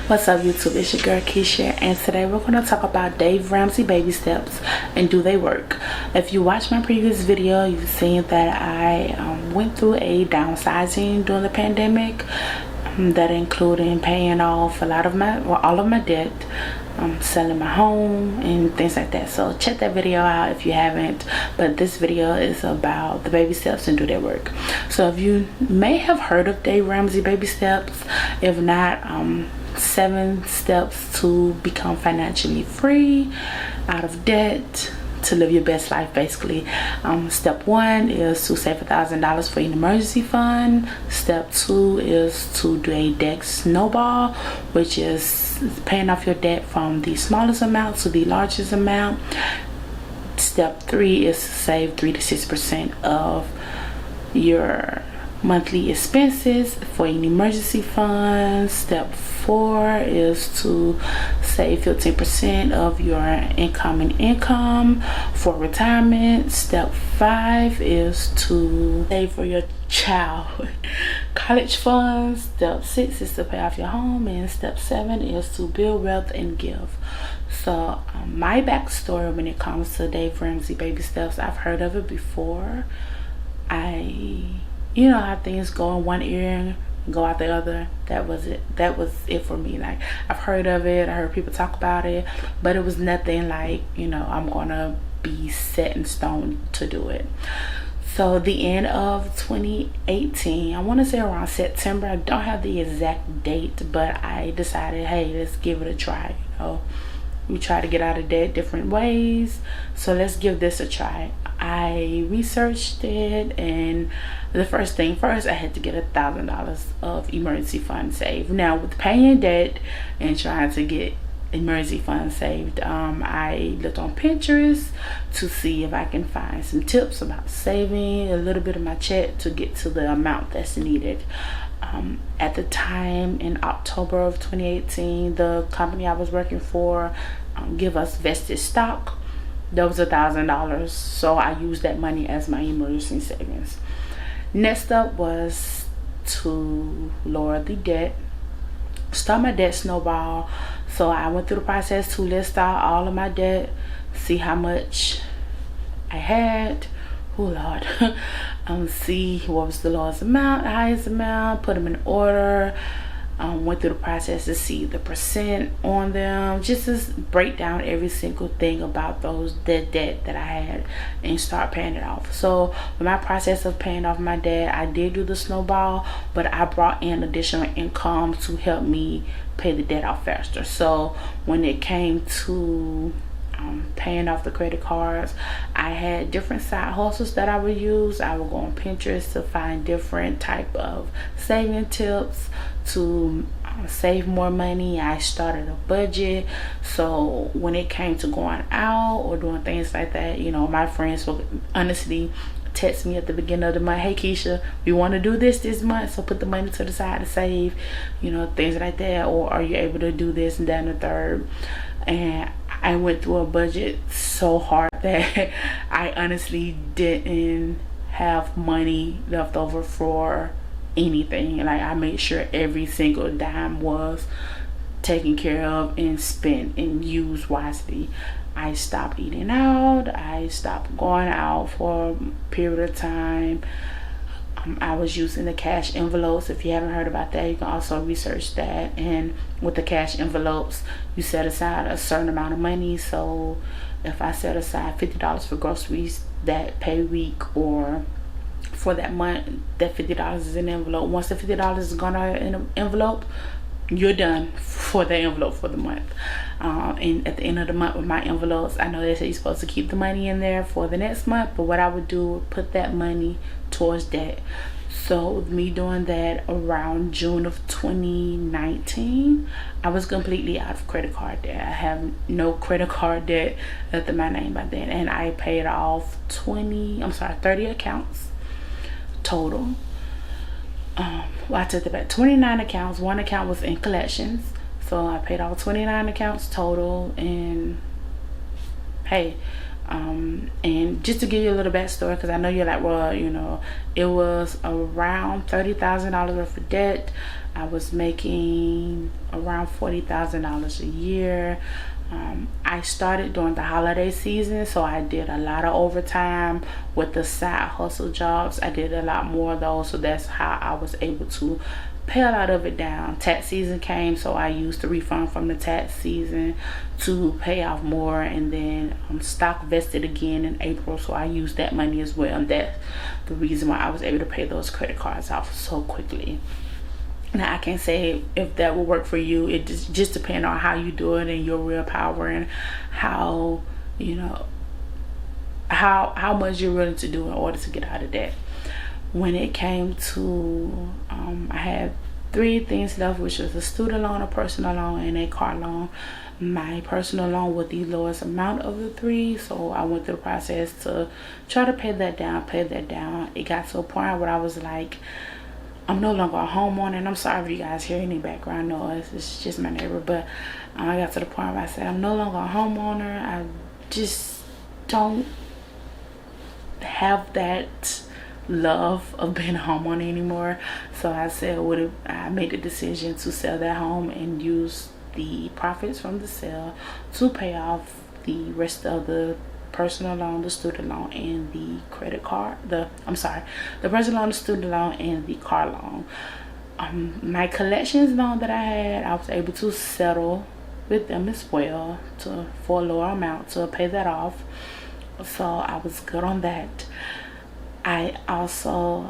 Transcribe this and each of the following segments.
What's up YouTube, it's your girl Keisha, and today we're going to talk about Dave Ramsey baby steps and do they work. If you watched my previous video, you've seen that I went through a downsizing during the pandemic that included paying off all of my debt, selling my home and things like that. So check that video out if you haven't, but this video is about the baby steps and do they work. So if you may have heard of Dave Ramsey baby steps, if not, 7 steps to become financially free, out of debt, to live your best life basically. Step 1 is to save $1,000 for an emergency fund. Step 2 is to do a debt snowball, which is paying off your debt from the smallest amount to the largest amount. Step 3 is to save 3 to 6% of your monthly expenses for an emergency fund. Step 4 is to save 15% of your income for retirement. Step 5 is to save for your child college funds. Step 6 is to pay off your home, and step 7 is to build wealth and give. So my backstory when it comes to Dave Ramsey baby steps, I've heard of it before. You know how things go in one ear and go out the other. That was it for me. Like, I've heard of it, I heard people talk about it, but it was nothing like, you know, I'm gonna be set in stone to do it. So the end of 2018, I want to say around September, I don't have the exact date, but I decided, hey, let's give it a try. You know, we try to get out of debt different ways, so let's give this a try. I researched it, and the first thing first, I had to get $1,000 of emergency fund saved. Now, with paying debt and trying to get emergency fund saved, I looked on Pinterest to see if I can find some tips about saving a little bit of my check to get to the amount that's needed. At the time, in October of 2018, the company I was working for give us vested stock. That was $1,000, so I used that money as my emergency savings. Next up was to lower the debt, start my debt snowball. So I went through the process to list out all of my debt, see how much I had. Oh Lord. See what was the lowest amount, the highest amount, put them in order. Went through the process to see the percent on them, just to break down every single thing about the debt that I had and start paying it off. So with my process of paying off my debt, I did do the snowball, but I brought in additional income to help me pay the debt off faster. So when it came to paying off the credit cards, I had different side hustles that I would use. I would go on Pinterest to find different type of saving tips to save more money. I started a budget, so when it came to going out or doing things like that, you know, my friends would honestly text me at the beginning of the month, hey Keisha, we want to do this month, so put the money to the side to save, you know, things like that, or are you able to do this and that and the third. And I went through a budget so hard that I honestly didn't have money left over for anything. Like, I made sure every single dime was taken care of and spent and used wisely. I stopped eating out. I stopped going out for a period of time. I was using the cash envelopes. If you haven't heard about that, you can also research that. And with the cash envelopes, you set aside a certain amount of money. So if I set aside $50 for groceries that pay week or for that month, that $50 is in the envelope. Once the $50 is gone out in an envelope, you're done for the envelope for the month. And at the end of the month with my envelopes, I know they say you're supposed to keep the money in there for the next month, but what I would do would put that money towards debt. So with me doing that around June of 2019, I was completely out of credit card debt. I have no credit card debt left in my name by then, and I paid off 30 accounts total. Well, I took it back, 29 accounts. One account was in collections, so I paid off 29 accounts total. And hey, and just to give you a little backstory, because I know you're like, well, you know, it was around $30,000 worth of debt. I was making around $40,000 a year. I started during the holiday season, so I did a lot of overtime with the side hustle jobs. I did a lot more of those, so that's how I was able to pay a lot of it down. Tax season came, so I used the refund from the tax season to pay off more, and then stock vested again in April, so I used that money as well, and that's the reason why I was able to pay those credit cards off so quickly. Now, I can't say if that will work for you. It just depends on how you do it and your willpower, and how, you know, how much you're willing to do in order to get out of debt. When it came to, I had 3 things left, which was a student loan, a personal loan, and a car loan. My personal loan was the lowest amount of the 3, so I went through the process to try to pay that down. It got to a point where I was like, I'm no longer a homeowner, and I'm sorry if you guys hear any background noise. It's just my neighbor. But I got to the point where I said, I'm no longer a homeowner. I just don't have that love of being a homeowner anymore. So I said, I made the decision to sell that home and use the profits from the sale to pay off the rest of the personal loan, the student loan, and the credit card. The personal loan, the student loan, and the car loan. My collections loan that I had, I was able to settle with them as well for a lower amount to pay that off. So I was good on that. I also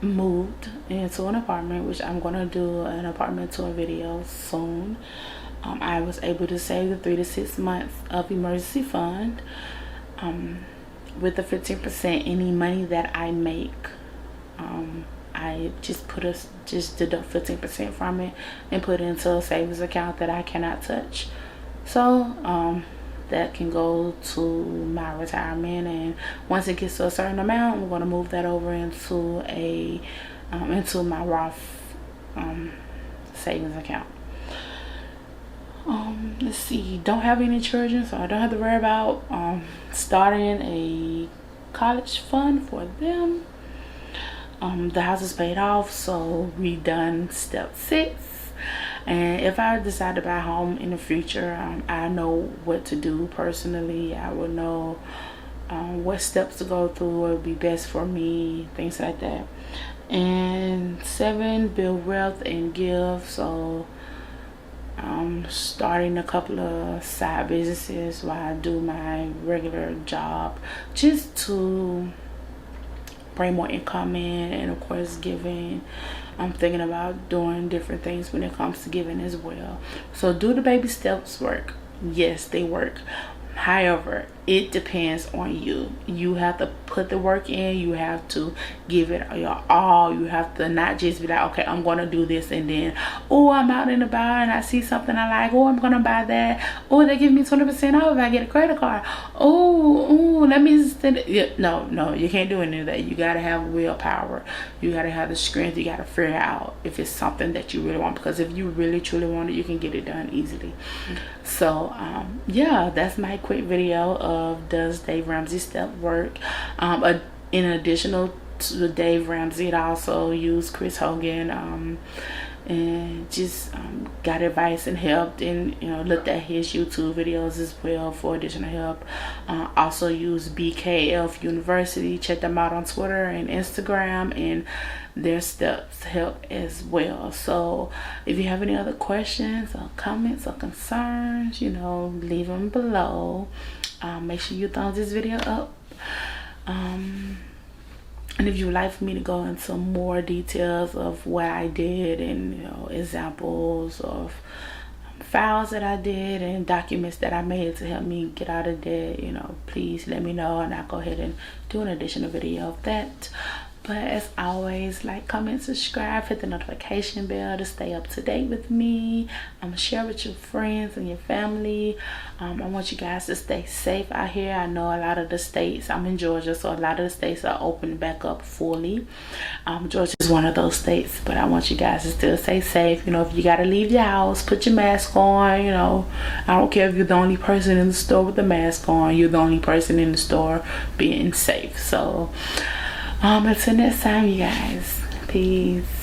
moved into an apartment, which I'm gonna do an apartment tour video soon. I was able to save the 3 to 6 months of emergency fund. With the 15%, any money that I make, I just deduct 15% from it and put it into a savings account that I cannot touch. So that can go to my retirement, and once it gets to a certain amount, I'm going to move that over into my Roth savings account. Let's see, don't have any children, so I don't have to worry about starting a college fund for them. The house is paid off, so we done step 6. And if I decide to buy a home in the future, I know what to do personally. I will know what steps to go through, what would be best for me, things like that. And 7, build wealth and give. So starting a couple of side businesses while I do my regular job, just to bring more income in, and of course giving. I'm thinking about doing different things when it comes to giving as well. So do the baby steps work? Yes, they work. However, it depends on you. You have to put the work in. You have to give it your all. You have to not just be like, okay, I'm going to do this, and then, oh, I'm out in the bar and I see something I like. Oh, I'm going to buy that. Oh, they give me 20% off if I get a credit card. Oh, let me send it. No, you can't do any of that. You got to have willpower. You got to have the strength. You got to figure out if it's something that you really want, because if you really truly want it, you can get it done easily. So yeah, that's my quick video of does Dave Ramsey step work. In addition to Dave Ramsey, it also used Chris Hogan, and just got advice and helped, and looked at his YouTube videos as well for additional help. Also used BKF University. Check them out on Twitter and Instagram, and their steps help as well. So if you have any other questions or comments or concerns, leave them below. Make sure you thumbs this video up. And if you would like for me to go into more details of what I did, and examples of files that I did and documents that I made to help me get out of debt, please let me know, and I'll go ahead and do an additional video of that. But as always, like, comment, subscribe, hit the notification bell to stay up to date with me. Share with your friends and your family. I want you guys to stay safe out here. I know a lot of the states, I'm in Georgia, so a lot of the states are open back up fully. Georgia is one of those states, but I want you guys to still stay safe. You know, if you gotta leave your house, put your mask on. You know, I don't care if you're the only person in the store with the mask on, you're the only person in the store being safe. So until next time, you guys, peace.